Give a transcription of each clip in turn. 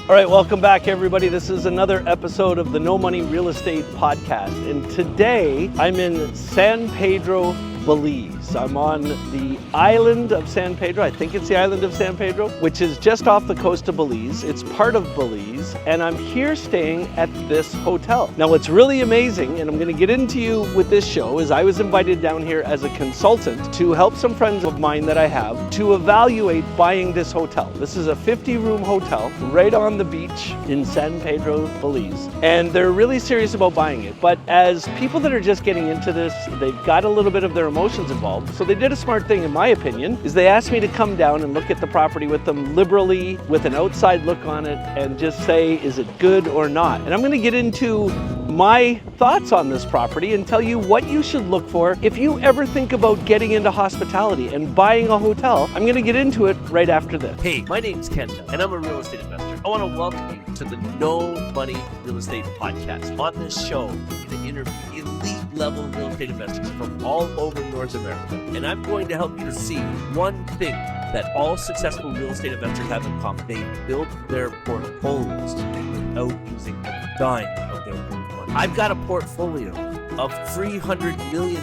All right, welcome back everybody. This is another episode of the No Money Real Estate Podcast. And today I'm in San Pedro, Belize. I'm on the island of San Pedro. I think it's the island of San Pedro, which is just off the coast of Belize. It's part of Belize, and I'm here staying at this hotel. Now, what's really amazing, and I'm gonna get into you with this show, is I was invited down here as a consultant to help some friends of mine that I have to evaluate buying this hotel. This is a 50-room hotel right on the beach in San Pedro, Belize, and they're really serious about buying it. But as people that are just getting into this, they've got a little bit of their emotions involved. So they did a smart thing, in my opinion, is they asked me to come down and look at the property with them liberally, with an outside look on it, and just say, is it good or not? And I'm gonna get into my thoughts on this property and tell you what you should look for if you ever think about getting into hospitality and buying a hotel. I'm gonna get into it right after this. Hey, my name's Ken, and I'm a real estate investor. I want to welcome you to the No Money Real Estate Podcast. On this show, I'm going to interview elite level real estate investors from all over North America. And I'm going to help you to see one thing that all successful real estate investors have in common. They build their portfolios without using a dime of their own money. I've got a portfolio of $300 million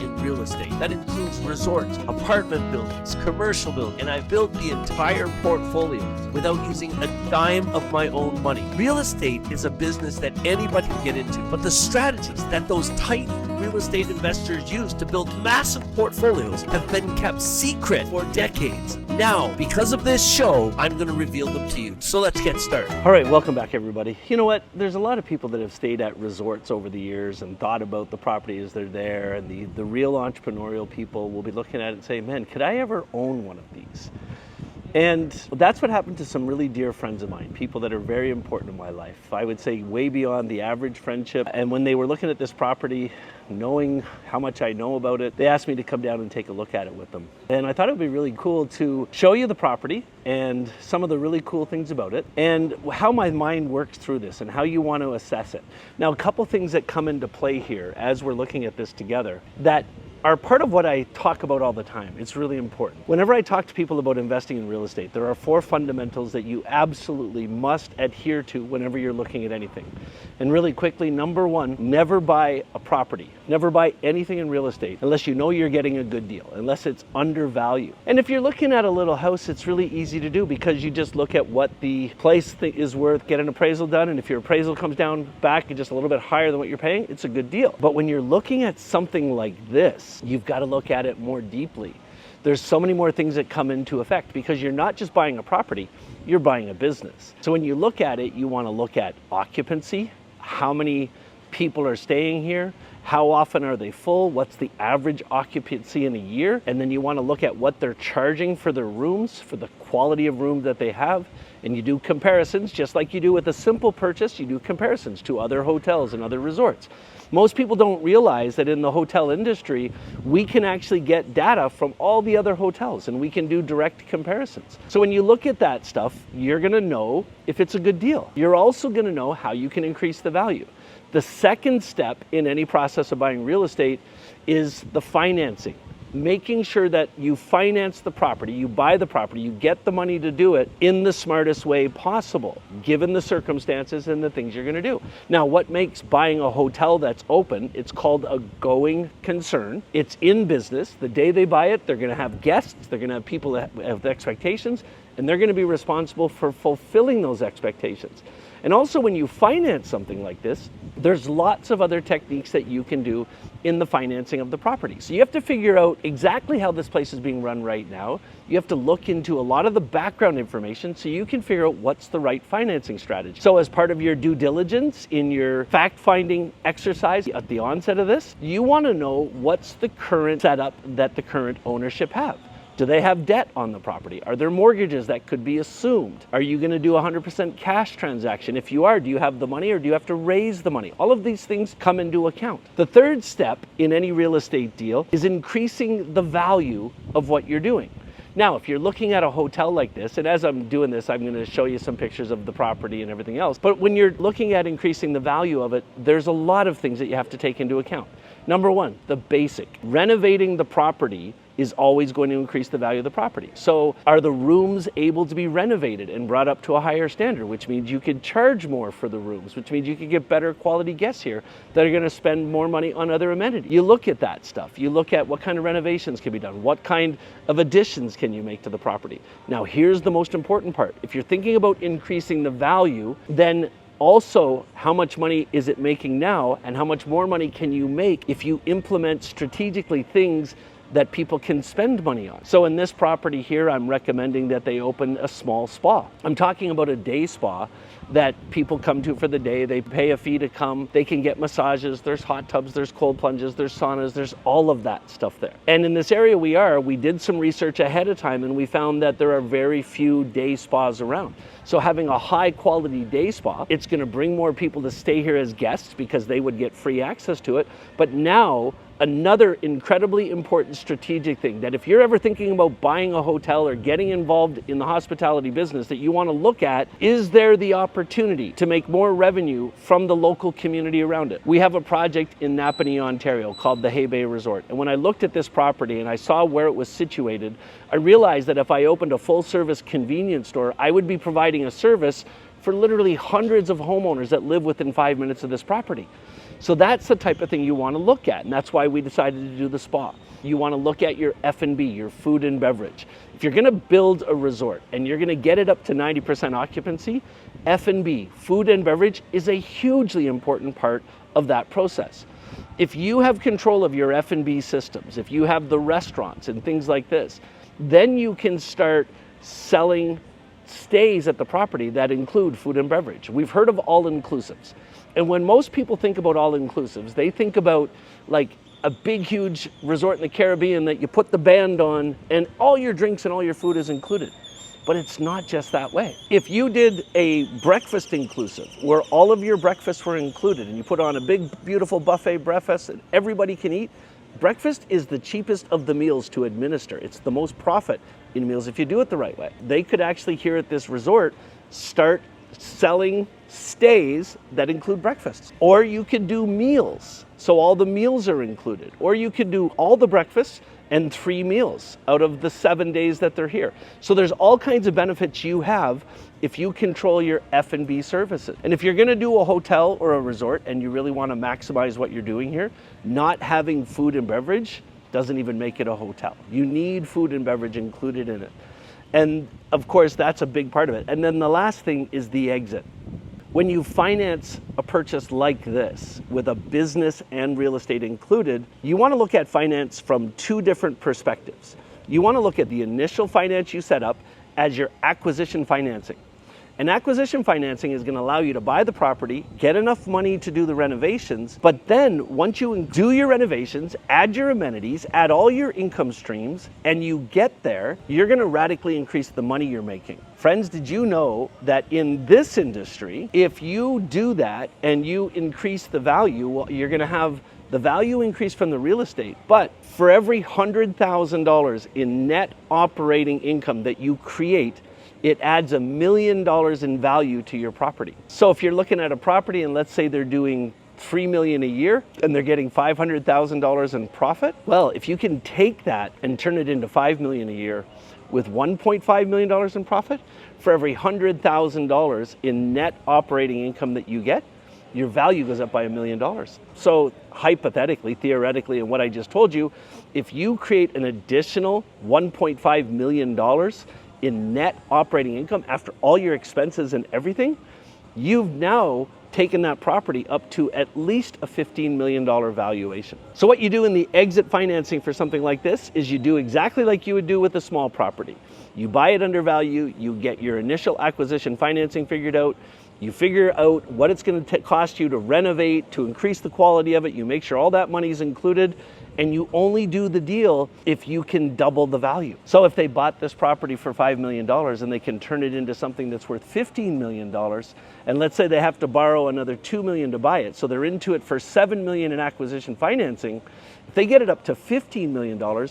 in real estate. That includes resorts, apartment buildings, commercial buildings, and I built the entire portfolio without using a dime of my own money. Real estate is a business that anybody can get into, but the strategies that those tight real estate investors use to build massive portfolios have been kept secret for decades. Now, because of this show, I'm going to reveal them to you. So let's get started. All right, welcome back everybody. You know what? There's a lot of people that have stayed at resorts over the years and thought about the property as they're there, and the real entrepreneurial people will be looking at it and say, man, could I ever own one of these? And that's what happened to some really dear friends of mine, people that are very important in my life. I would say way beyond the average friendship. And when they were looking at this property, knowing how much I know about it, they asked me to come down and take a look at it with them. And I thought it would be really cool to show you the property and some of the really cool things about it and how my mind works through this and how you want to assess it. Now, a couple things that come into play here as we're looking at this together that are part of what I talk about all the time. It's really important. Whenever I talk to people about investing in real estate, there are 4 fundamentals that you absolutely must adhere to whenever you're looking at anything. And really quickly, number 1, never buy a property. Never buy anything in real estate unless you know you're getting a good deal, unless it's undervalued. And if you're looking at a little house, it's really easy to do because you just look at what the place is worth, get an appraisal done, and if your appraisal comes down back just a little bit higher than what you're paying, it's a good deal. But when you're looking at something like this, you've got to look at it more deeply. There's so many more things that come into effect because you're not just buying a property, you're buying a business. So when you look at it, you want to look at occupancy, how many people are staying here, how often are they full, what's the average occupancy in a year, and then you want to look at what they're charging for their rooms, for the quality of room that they have, and you do comparisons just like you do with a simple purchase. You do comparisons to other hotels and other resorts. Most people don't realize that in the hotel industry, we can actually get data from all the other hotels and we can do direct comparisons. So when you look at that stuff, you're gonna know if it's a good deal. You're also gonna know how you can increase the value. The second step in any process of buying real estate is the financing. Making sure that you finance the property, you buy the property, you get the money to do it in the smartest way possible, given the circumstances and the things you're gonna do. Now, what makes buying a hotel that's open, it's called a going concern. It's in business. The day they buy it, they're gonna have guests, they're gonna have people that have expectations, and they're gonna be responsible for fulfilling those expectations. And also when you finance something like this, there's lots of other techniques that you can do in the financing of the property. So you have to figure out exactly how this place is being run right now. You have to look into a lot of the background information so you can figure out what's the right financing strategy. So as part of your due diligence in your fact-finding exercise at the onset of this, you want to know what's the current setup that the current ownership have. Do they have debt on the property? Are there mortgages that could be assumed? Are you going to do a 100% cash transaction? If you are, do you have the money or do you have to raise the money? All of these things come into account. The third step in any real estate deal is increasing the value of what you're doing. Now, if you're looking at a hotel like this, and as I'm doing this, I'm going to show you some pictures of the property and everything else, but when you're looking at increasing the value of it, there's a lot of things that you have to take into account. Number one, the basic. Renovating the property is always going to increase the value of the property. So are the rooms able to be renovated and brought up to a higher standard, which means you could charge more for the rooms, which means you could get better quality guests here that are going to spend more money on other amenities. You look at that stuff. You look at what kind of renovations can be done. What kind of additions can you make to the property? Now, here's the most important part. If you're thinking about increasing the value, then also, how much money is it making now, and how much more money can you make if you implement strategically things that people can spend money on? So in this property here, I'm recommending that they open a small spa. I'm talking about a day spa that people come to for the day. They pay a fee to come. They can get massages. There's hot tubs, there's cold plunges, there's saunas, there's all of that stuff there. And in this area we did some research ahead of time, and we found that there are very few day spas around. So having a high quality day spa, it's going to bring more people to stay here as guests because they would get free access to it. But now, another incredibly important strategic thing, that if you're ever thinking about buying a hotel or getting involved in the hospitality business, that you want to look at, is there the opportunity to make more revenue from the local community around it? We have a project in Napanee, Ontario called the Hay Bay Resort. And when I looked at this property and I saw where it was situated, I realized that if I opened a full service convenience store, I would be providing a service for literally hundreds of homeowners that live within 5 minutes of this property. So that's the type of thing you want to look at, and that's why we decided to do the spa. You want to look at your F&B, your food and beverage. If you're going to build a resort and you're going to get it up to 90% occupancy, F&B, food and beverage, is a hugely important part of that process. If you have control of your F&B systems, if you have the restaurants and things like this, then you can start selling stays at the property that include food and beverage. We've heard of all-inclusives. And when most people think about all-inclusives, they think about like a big, huge resort in the Caribbean that you put the band on and all your drinks and all your food is included. But it's not just that way. If you did a breakfast inclusive where all of your breakfasts were included and you put on a big, beautiful buffet breakfast that everybody can eat, breakfast is the cheapest of the meals to administer. It's the most profit in meals if you do it the right way. They could actually here at this resort start selling stays that include breakfasts. Or you could do meals, so all the meals are included. Or you could do all the breakfasts and 3 meals out of the 7 days that they're here. So there's all kinds of benefits you have if you control your F&B services. And if you're gonna do a hotel or a resort and you really wanna maximize what you're doing here, not having food and beverage doesn't even make it a hotel. You need food and beverage included in it. And of course, that's a big part of it. And then the last thing is the exit. When you finance a purchase like this with a business and real estate included, you want to look at finance from 2 different perspectives. You want to look at the initial finance you set up as your acquisition financing. And acquisition financing is going to allow you to buy the property, get enough money to do the renovations, but then once you do your renovations, add your amenities, add all your income streams, and you get there, you're going to radically increase the money you're making. Friends, did you know that in this industry, if you do that and you increase the value, well, you're going to have the value increase from the real estate, but for every $100,000 in net operating income that you create, it adds $1 million in value to your property. So if you're looking at a property and let's say they're doing $3 million a year and they're getting $500,000 in profit, well, if you can take that and turn it into $5 million a year with $1.5 million in profit, for every $100,000 in net operating income that you get, your value goes up by $1 million. So hypothetically, theoretically, and what I just told you, if you create an additional $1.5 million in net operating income after all your expenses and everything, you've now taken that property up to at least a $15 million valuation. So what you do in the exit financing for something like this is you do exactly like you would do with a small property. You buy it under value, you get your initial acquisition financing figured out, you figure out what it's going to cost you to renovate, to increase the quality of it, you make sure all that money is included, and you only do the deal if you can double the value. So if they bought this property for $5 million and they can turn it into something that's worth $15 million, and let's say they have to borrow another $2 million to buy it, so they're into it for $7 million in acquisition financing, if they get it up to $15 million,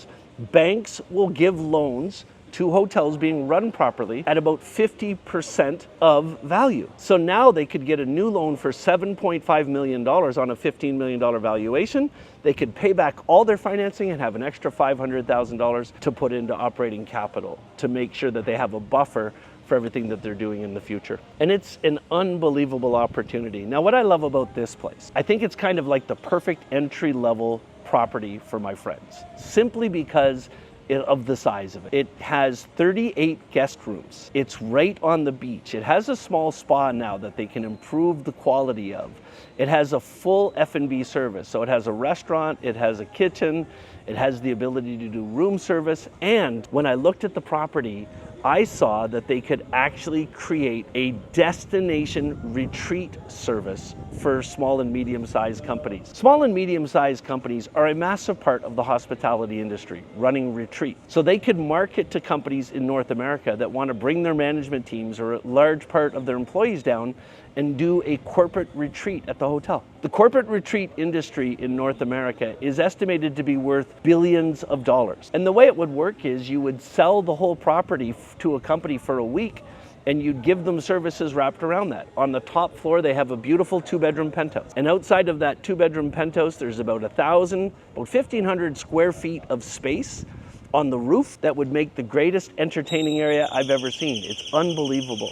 banks will give loans 2 hotels being run properly at about 50% of value. So now they could get a new loan for $7.5 million on a $15 million valuation. They could pay back all their financing and have an extra $500,000 to put into operating capital to make sure that they have a buffer for everything that they're doing in the future. And it's an unbelievable opportunity. Now, what I love about this place, I think it's kind of like the perfect entry-level property for my friends, simply because of the size of it. It has 38 guest rooms. It's right on the beach. It has a small spa now that they can improve the quality of. It has a full F&B service. So it has a restaurant, it has a kitchen, it has the ability to do room service. And when I looked at the property, I saw that they could actually create a destination retreat service for small and medium-sized companies. Small and medium-sized companies are a massive part of the hospitality industry, running retreat. So they could market to companies in North America that want to bring their management teams or a large part of their employees down and do a corporate retreat at the hotel. The corporate retreat industry in North America is estimated to be worth billions of dollars. And the way it would work is you would sell the whole property to a company for a week, and you'd give them services wrapped around that. On the top floor, they have a beautiful 2-bedroom penthouse. And outside of that 2-bedroom penthouse, there's about 1,500 square feet of space on the roof that would make the greatest entertaining area I've ever seen. It's unbelievable.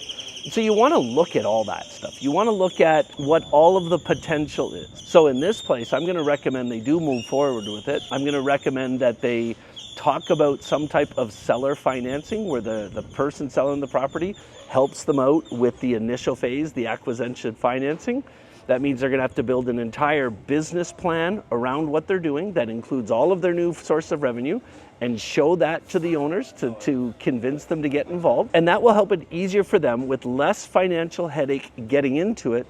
So you want to look at all that stuff. You want to look at what all of the potential is. So in this place, I'm going to recommend they do move forward with it. I'm going to recommend that they talk about some type of seller financing where the person selling the property helps them out with the initial phase, the acquisition financing. That means they're going to have to build an entire business plan around what they're doing that includes all of their new source of revenue and show that to the owners to convince them to get involved. And that will help it easier for them with less financial headache getting into it.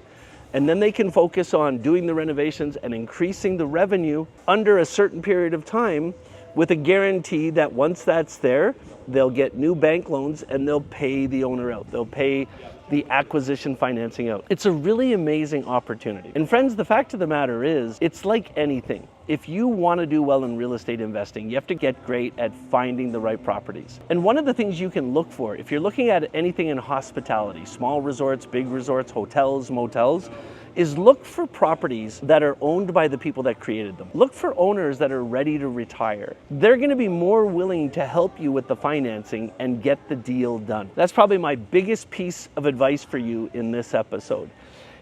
And then they can focus on doing the renovations and increasing the revenue under a certain period of time with a guarantee that once that's there, they'll get new bank loans and they'll pay the owner out. They'll pay the acquisition financing out. It's a really amazing opportunity. And friends, the fact of the matter is, it's like anything. If you want to do well in real estate investing, you have to get great at finding the right properties. And one of the things you can look for, if you're looking at anything in hospitality, small resorts, big resorts, hotels, motels, is look for properties that are owned by the people that created them. Look for owners that are ready to retire. They're going to be more willing to help you with the financing and get the deal done. That's probably my biggest piece of advice for you in this episode.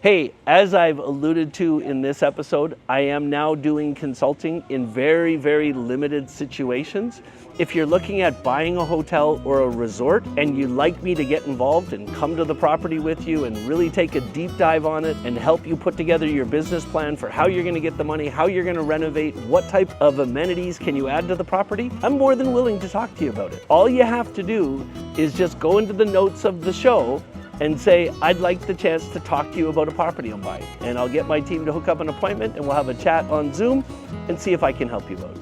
Hey, as I've alluded to in this episode, I am now doing consulting in very, very limited situations. If you're looking at buying a hotel or a resort and you'd like me to get involved and come to the property with you and really take a deep dive on it and help you put together your business plan for how you're going to get the money, how you're going to renovate, what type of amenities can you add to the property, I'm more than willing to talk to you about it. All you have to do is just go into the notes of the show and say, I'd like the chance to talk to you about a property I'm buying. And I'll get my team to hook up an appointment and we'll have a chat on Zoom and see if I can help you out.